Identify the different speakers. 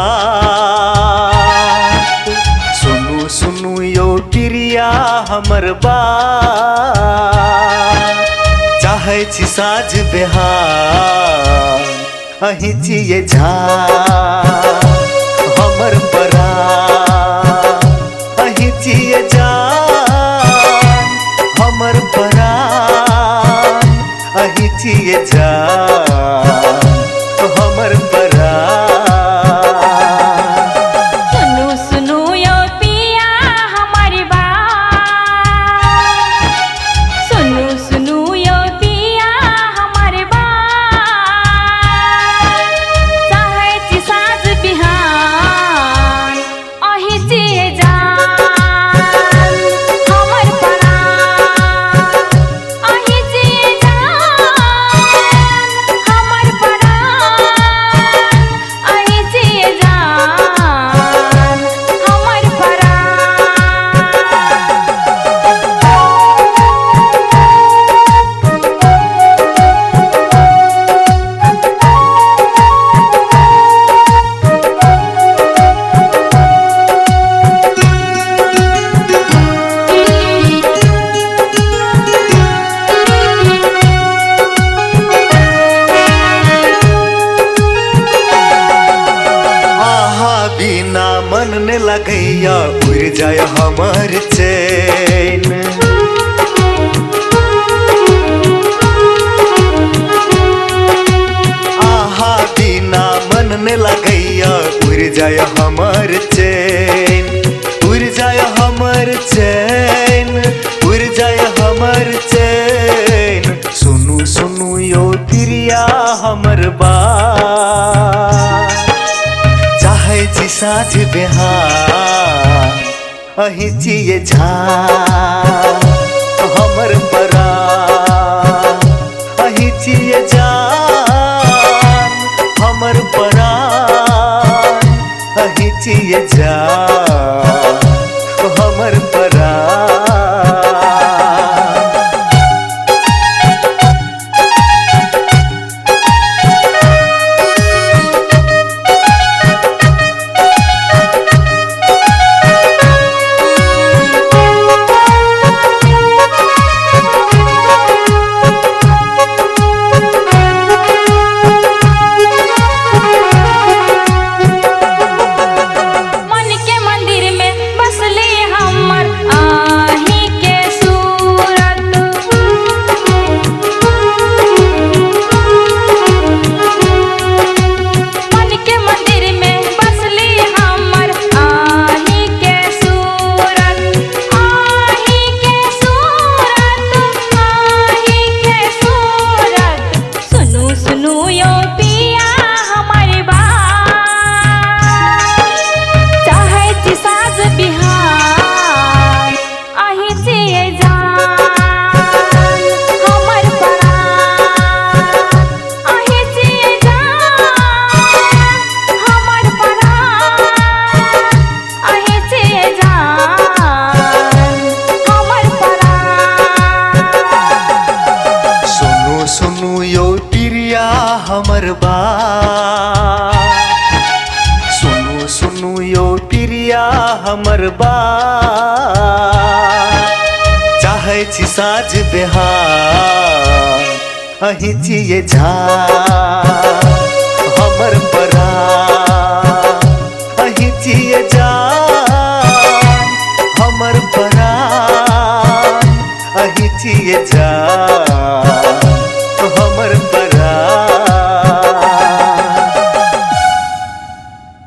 Speaker 1: बात। सुनू सुनू यो प्रिया हमर बात। चाहे छी साँझ बिहान अही जिए झा हमर परान। अही जिए जान हमर परान। अही जिए जान हमर परान।
Speaker 2: सुनू सुनू यो पिया हमारी बात। सुनू सुनू यो पिया हमारी बात। चाहे छी साँझ बिहान अही जिए जान हमर परान। अही जिए जान हमर परान। अही जिए जान हमर
Speaker 1: आहा बिना मन ने लगैया उड़ जाय हमर चैन। आहा बिना मन ने लगैया उड़ जाय हमर चैन। उड़ जाय हमर चैन। उड़ जाय हमर चैन। सुनू सुनू यो प्रिया हमर बात। चाहे छी साँझ बिहान अही जिए झा हमर परान। अही जिए जान हमर परान। अही जिए जान हमर परान।
Speaker 2: मन के मंदिर में बसली हमर आही के सूरत। मन के मंदिर में बसली हमर आही के सूरत। आही के सूरत। आही के सूरत। सुनू सुनू यो पिया हमारी बात। चाहे छी साँझ बिहान अही जिए जान हमर परान। अही जिए जान हमर परान। अही जिए जान हमर परान।
Speaker 1: सुनू सुनू यो प्रिया हमर बात। सुनू सुनू यो प्रिया हमर बात। चाहे छी साँझ बिहान अही जिए झा हमर परान। अही जिए जान हमर परान। अही जिए जा